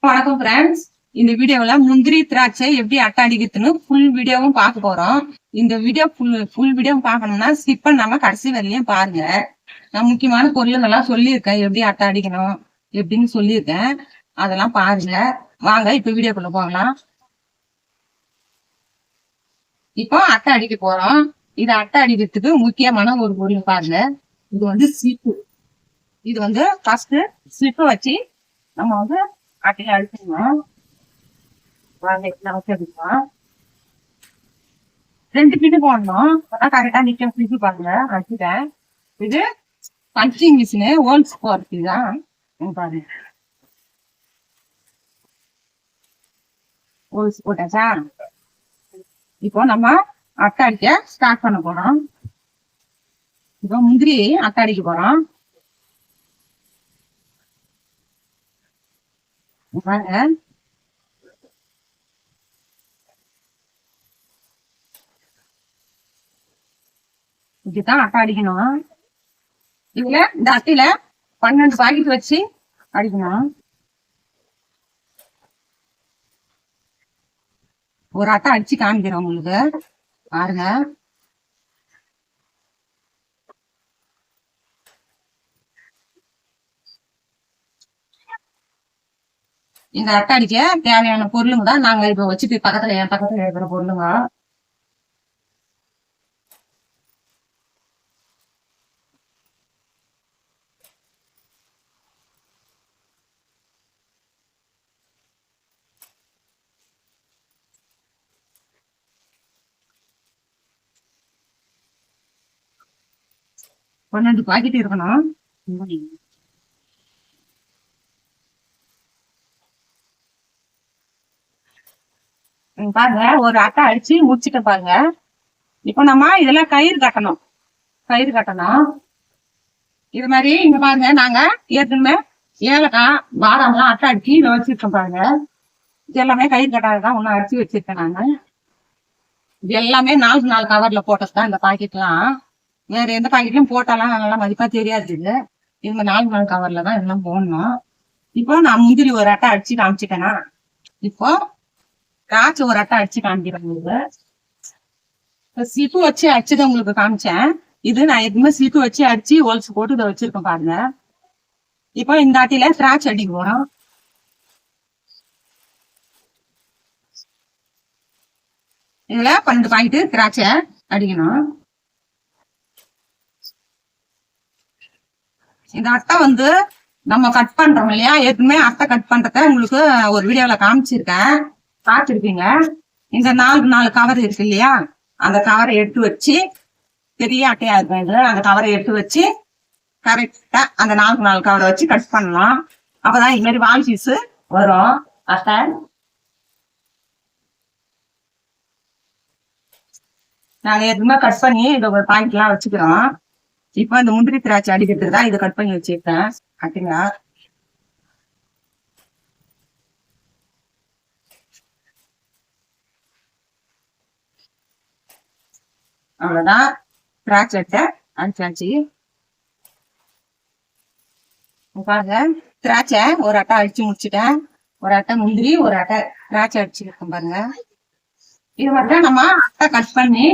வணக்கம் ஃப்ரெண்ட்ஸ். இந்த வீடியோல முந்திரி திராட்சை எப்படி அட்டை அடிக்கிறதுன்னு ஃபுல் வீடியோவும் பார்க்க போறோம். இந்த வீடியோ ஃபுல் வீடியோ பார்க்கணும்னா ஸ்கிப் பண்ணாம கடைசி வரையிலையும் பாருங்க. நான் முக்கியமான பொருளுங்கெல்லாம் சொல்லியிருக்கேன், எப்படி அட்டை அடிக்கணும் எப்படின்னு சொல்லியிருக்கேன். அதெல்லாம் பாருங்க. வாங்க இப்ப வீடியோக்குள்ள போகலாம். இப்போ அட்டை அடிக்க போறோம். இது அட்டை அடிக்கிறதுக்கு முக்கியமான ஒரு பொருள் பாருங்க. இது வந்து ஸ்லிப்பு. இது வந்து ஃபர்ஸ்ட் ஸ்லிப்பு வச்சு நம்ம வந்து அட்டையை அடிச்சிடணும். வச்சிருக்கோம் 2 பின்னு போடணும். அதான் கரெக்டா நிக்க ஸ்லிப்பு பாருங்க வச்சுட்டேன். இது பஞ்சிங் மிஷினு ஹோல்ஸ் போறதுக்கு தான் பாருங்க. ஹோல்ஸ் போட்டாச்சா? இப்போ நம்ம அட்டை அடிக்க ஸ்டார்ட் பண்ண போறோம். இப்போ முந்திரி அட்டை அடிக்க போறோம். பாருங்க, இப்படித்தான் அட்டை அடிக்கணும். இதுல இந்த அட்டையில 12 பாக்கெட் வச்சு அடிக்கணும். ஒரு அட்டை அடிச்சு காமிக்கிறோம் உங்களுக்கு பாருங்க. இந்த அட்டை அடிக்க தேவையான பொருளுங்க தான் நாங்க இப்ப வச்சுட்டு என் பக்கத்துல இருக்கிற பொருளுங்க. பன்னெண்டு பாக்கெட் இருக்கணும். பாருங்க, ஒரு அட்டை அடிச்சு முடிச்சுட்டு பாருங்க. இப்போ நம்ம இதெல்லாம் கயிறு கட்டணும். இது மாதிரி இங்க பாருங்க, நாங்க ஏற்கனவே ஏலக்காய் பாதாம் எல்லாம் அட்டை அடிச்சு இதை வச்சிருக்கோம் பாருங்க. இது எல்லாமே கயிறு கட்டாதான் ஒன்னும் அடிச்சு வச்சிருக்கேன் நாங்க. இது எல்லாமே 4 கவர்ல போட்டதுதான் இந்த பாக்கெட் எல்லாம். வேற எந்த பாக்கெட்லயும் போட்டாலாம் நல்லா மதிப்பா தெரியாது. இவங்க 4 கவர்ல தான் இதெல்லாம் போடணும். இப்போ நான் முந்திரி ஒரு அட்டை அடிச்சு காமிச்சிட்டேனா, இப்போ திராட்சை ஒரு அட்டை அடிச்சு காமிக்கிறேன் உங்களுக்கு. ஸ்லிப்பு வச்சு அடிச்சதை உங்களுக்கு காமிச்சேன். இது நான் எதுவுமே ஸ்லிப்பு வச்சு அடிச்சு ஹோல்ஸ் போட்டு இதை வச்சிருக்கேன் பாருங்க. இப்போ இந்த அட்டையில திராட்சை அடிக்க போறோம். இதுல 12 பாக்கெட் திராட்சை அடிக்கணும். இந்த அட்டை வந்து நம்ம கட் பண்றோம் இல்லையா, ஏற்கனவே அட்டை கட் பண்றத உங்களுக்கு ஒரு வீடியோல காமிச்சிருக்கேன், பார்த்துருப்பீங்க. இந்த 4 கவர் இருக்கு இல்லையா, அந்த கவரை எடுத்து வச்சு, பெரிய அட்டையா இருக்கும் இது, அந்த கவரை எடுத்து வச்சு கரெக்டா அந்த 4 கவரை வச்சு கட் பண்ணலாம். அப்பதான் இது மாதிரி வால் பீஸ் வரும் அட்டை. நாங்க எதுவுமே கட் பண்ணி இதை ஒரு பாக்கெட் எல்லாம் வச்சுக்கிறோம். இப்ப இந்த முந்திரி திராட்சை அடிக்கிறதுக்கு தான் இதை கட் பண்ணி வச்சிருக்கேன் அட்டைங்க. அவ்வளவுதான், திராட்சை அட்டை அடிச்சாச்சு. பாருங்க, திராட்சை ஒரு அட்டை அடிச்சு முடிச்சுட்டேன். ஒரு அட்டை முந்திரி, ஒரு அட்டை திராட்சை அடிச்சுருக்கோம் பாருங்க. இது மட்டும் நம்ம அட்டை கட் பண்ணி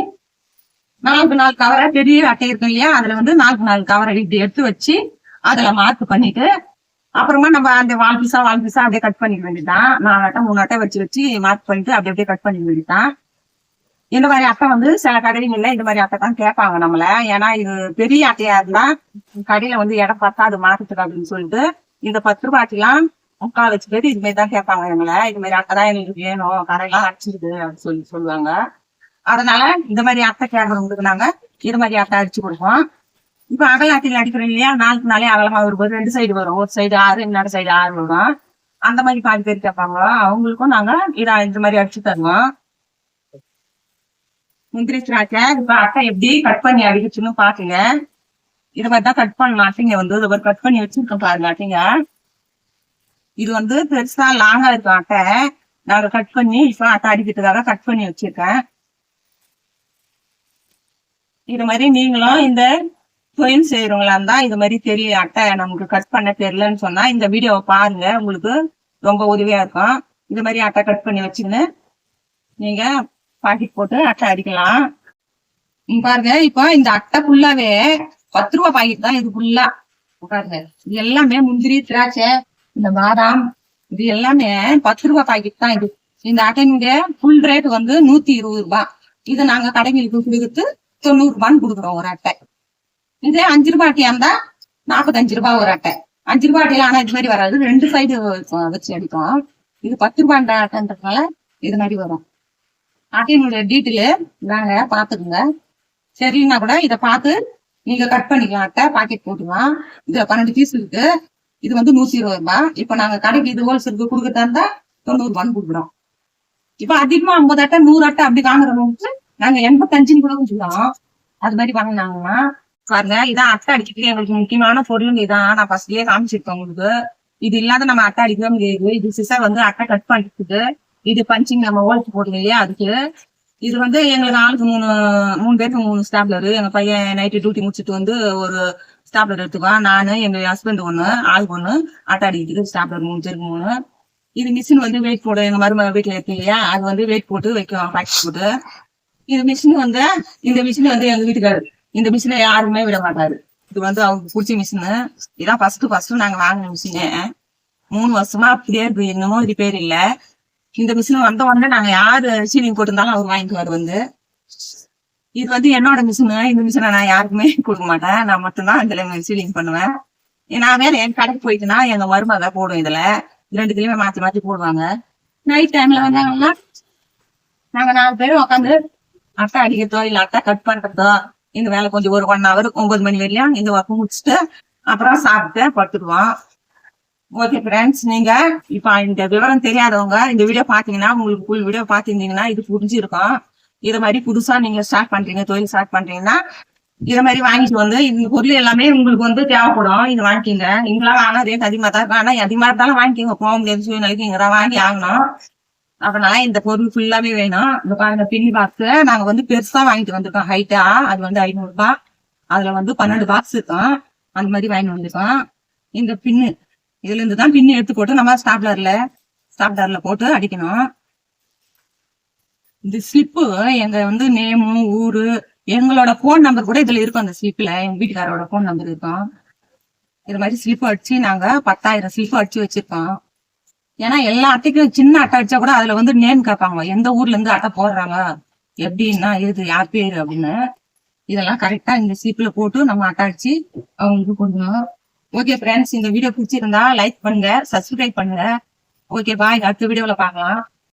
4 கவரை, பெரிய அட்டை இருக்கும் இல்லையா, அதுல வந்து 4 கவரை இப்படி எடுத்து வச்சு அதுல மார்க் பண்ணிட்டு அப்புறமா நம்ம அந்த வால் பீஸா அப்படியே கட் பண்ணிக்க வேண்டியதுதான். 4 அட்டை 3 அட்டை வச்சு மார்க் பண்ணிட்டு அப்படியே கட் பண்ணிக்க வேண்டியதுதான். இந்த மாதிரி அட்டை வந்து சில கடைகள்ல இந்த மாதிரி அட்டை தான் கேட்பாங்க நம்மள. ஏன்னா இது பெரிய அட்டையா இருந்தா கடையில வந்து இடம் பத்தாது மார்க்கெட்டுக்கு அப்படின்னு சொல்லிட்டு இந்த 10 ரூபாய்க்கெல்லாம் 3/4 வச்சு பேர் இது மாதிரி தான் கேட்பாங்க எங்களை. இது மாதிரி அட்டை தான் எங்களுக்கு வேணும், கடையெல்லாம் அடிச்சிருது அப்படின்னு சொல்லுவாங்க. அதனால இந்த மாதிரி அட்டை கேட்கறவங்களுக்கு நாங்க இது மாதிரி அட்டை அடிச்சு கொடுப்போம். இப்ப அகல அட்டையில அடிக்கிறோம் இல்லையா, 4 நாளே அகலமா வரும்போது 2 சைடு வரும். ஒரு சைடு 6, இன்னொரு சைடு 6 வரும். அந்த மாதிரி 4 பேர் கேட்பாங்க, அவங்களுக்கும் நாங்க இந்த மாதிரி அடிச்சு தருவோம். முந்திரி திராட்சை இப்ப அட்டை எப்படி கட் பண்ணி அடிக்கச்சுன்னு பாத்துங்க. இது மாதிரிதான் கட் பண்ணலாம். அட்டைங்க வந்து இது கட் பண்ணி வச்சிருக்கோம் பாருங்க அட்டைங்க. இது வந்து பெருசா லாங்கா இருக்கும் அட்டை. நாங்க கட் பண்ணி இப்ப அட்டை அடிக்கிறதுக்காக கட் பண்ணி வச்சிருக்கேன். இது மாதிரி நீங்களும் இந்த தொழில் செய்யறவங்களா இருந்தா இது மாதிரி தெரிய அட்டை நமக்கு கட் பண்ண தெரியலன்னு சொன்னா இந்த வீடியோவை பாருங்க, உங்களுக்கு ரொம்ப உதவியா இருக்கும். இது மாதிரி அட்டை கட் பண்ணி வச்சுக்கின்னு நீங்க பாக்கெட் போட்டு அட்டை அடிக்கலாம். பாருங்க, இப்போ இந்த அட்டை ஃபுல்லாவே 10 ரூபாய் பாக்கெட் தான். இது ஃபுல்லா பாருங்க, இது எல்லாமே முந்திரி, திராட்சை, இந்த பாதாம், இது எல்லாமே 10 ரூபாய் பாக்கெட் தான். இது இந்த அட்டையினுடைய ஃபுல் ரேட் வந்து 120 ரூபாய். இது நாங்க கடைகளுக்கு கொடுத்து 90 ரூபான்னு கொடுக்குறோம் ஒரு அட்டை. இதே 5 ரூபாய் அட்டையா இருந்தா 45 ரூபாய் ஒரு அட்டை. 5 ரூபாய் அட்டையில ஆனா இது மாதிரி வராது, 2 சைடு வச்சு அடிக்கும். இது 10 ரூபாய் அட்டைன்றதுனால இது மாதிரி வரும். அட்டையினுடைய டீட்டெயிலு நாங்க பாத்துக்குங்க. சரின்னா கூட இதை பார்த்து நீங்க கட் பண்ணிக்கலாம். அட்டை பாக்கெட் போட்டுக்கலாம். இது 12 பீஸ் இருக்கு. இது வந்து 120 ரூபாய். இப்ப நாங்க கடைக்கு இது ஹோல்சேலுக்கு கொடுக்கறதா இருந்தா 90 ரூபான்னு கொடுக்குறோம். இப்ப அதிகமா 50 அட்டை 100 அட்டை அப்படி வாங்குறவங்களுக்கு நாங்க 85 கூட சொல்லுவோம். அது மாதிரி வாங்கினாங்கன்னா பாருங்க, இதான் அட்டை அடிக்கிறதுக்கு எங்களுக்கு முக்கியமான பொருள். இதான் நான் ஃபர்ஸ்ட்லயே காமிச்சிருக்கேன் உங்களுக்கு. இது இல்லாத நம்ம அட்டை அடிக்க முடியாது. இது சிசர் வந்து அட்டை கட் பண்ணிட்டு, இது பஞ்சிங் நம்ம ஓல்ட் போடுறோம் இல்லையா, அதுக்கு. இது வந்து எங்களுக்கு ஆளுக்கு 3 பேருக்கு 3 ஸ்டாப்லரு. எங்க பையன் நைட்டு டியூட்டி முடிச்சுட்டு வந்து ஒரு ஸ்டாப்லர் எடுத்துக்குவான். நானு எங்க ஹஸ்பண்ட் ஒண்ணு, ஆளுக்கு ஒண்ணு அட்டை அடிக்கிறதுக்கு ஸ்டாப்லர் 3 பேருக்கு 3. இது மிஷின் வந்து வெயிட் போடு, எங்க மருமக வீட்டுல இருக்கு இல்லையா, அது வந்து வெயிட் போட்டு வைக்கும், பாக்கெட் போட்டு. இது மிஷின் வந்து, இந்த மிஷின் வந்து எங்க வீட்டுக்காரு இந்த மிஷினை யாருமே விட மாட்டாரு. இது வந்து அவருக்கு பிடிச்ச மிஷினு. இதான் ஃபர்ஸ்ட் நாங்க வாங்கின மிஷினு. 3 வருஷமா அப்படியே இருக்கு, என்னமோ ரிப்பேர் இல்ல. இந்த மிஷின் வந்த உடனே நாங்க யாரு சீலிங் போட்டிருந்தாலும் அவர் வாங்கிக்குவாரு வந்து. இது வந்து என்னோட மிஷினு. இந்த மிஷினை நான் யாருக்குமே கொடுக்க மாட்டேன். நான் மட்டும்தான் இதுல சீலிங் பண்ணுவேன். நான் வேற என் கடைக்கு போயிட்டுனா எங்க மருமக போடும். இதுல 2 மாத்தி மாத்தி போடுவாங்க. நைட் டைம்ல வந்தாங்கன்னா நாங்க 4 பேரும் உட்காந்து அட்டை அடிக்கிறதோ இல்ல அட்டை கட் பண்றதோ இந்த வேலை கொஞ்சம் ஒரு 1 hour 9 மணி வரையும் இந்த ஒர்க் முடிச்சுட்டு அப்புறம் சாப்பிட்டு படுத்துடுவோம். ஓகே ஃப்ரெண்ட்ஸ், நீங்க இப்ப இந்த விவரம் தெரியாதவங்க இந்த வீடியோ பாத்தீங்கன்னா, உங்களுக்கு ஃபுல் வீடியோ பாத்திருந்தீங்கன்னா இது புரிஞ்சிருக்கும். இதை மாதிரி புதுசா நீங்க ஸ்டார்ட் பண்றீங்க, தொழில் ஸ்டார்ட் பண்றீங்கன்னா இதை மாதிரி வாங்கிட்டு வந்து இந்த பொருள் எல்லாமே உங்களுக்கு வந்து தேவைப்படும். இது வாங்கிக்கிங்க. இங்கெல்லாம் ஆனா ரேட் அதிகமா தான் இருக்கும். ஆனா அதிகமா இருந்தாலும் வாங்கிக்கிங்க, போக முடியாது சூழ்நிலைக்கு இங்கதான் வாங்கி ஆகணும். அதனால இந்த பொருள் ஃபுல்லாவே வேணும். இந்த பாருங்க, பின்னி பாக்ஸ் நாங்க வந்து பெருசா வாங்கிட்டு வந்திருக்கோம். ஹைட்டா அது வந்து 500 ரூபாய். அதுல வந்து 12 பாக்ஸ் இருக்கும். அந்த மாதிரி வாங்கிட்டு வந்திருக்கோம். இந்த பின்னு இதுல இருந்து தான் பின்னு எடுத்து போட்டு நம்ம ஸ்டாப்லர்ல போட்டு அடிக்கணும். இந்த ஸ்லிப்பு எங்க வந்து நேமு, ஊரு, எங்களோட போன் நம்பர் கூட இதுல இருக்கும். அந்த ஸ்லிப்ல எங்க வீட்டுக்காரோட போன் நம்பர் இருக்கும். இது மாதிரி ஸ்லிப் அடிச்சு நாங்க 10,000 ஸ்லிப் அடிச்சு வச்சிருக்கோம். ஏன்னா எல்லா அட்டைக்கும் சின்ன அட்டை அடிச்சா கூட அதுல வந்து நேம் கேட்பாங்க, எந்த ஊர்ல இருந்து அட்டை போடுறாங்க, எப்படின்னா இது யார் பேரு அப்படின்னு. இதெல்லாம் கரெக்டா இந்த ஸ்லிப்ல போட்டு நம்ம அட்டை அடிச்சு அவங்களுக்கு கொடுக்கணும். ஓகே ஃப்ரெண்ட்ஸ், இந்த வீடியோ பிடிச்சிருந்தா லைக் பண்ணுங்க, சப்ஸ்கிரைப் பண்ணுங்க. ஓகே பாய், அடுத்த வீடியோல பார்க்கலாம்.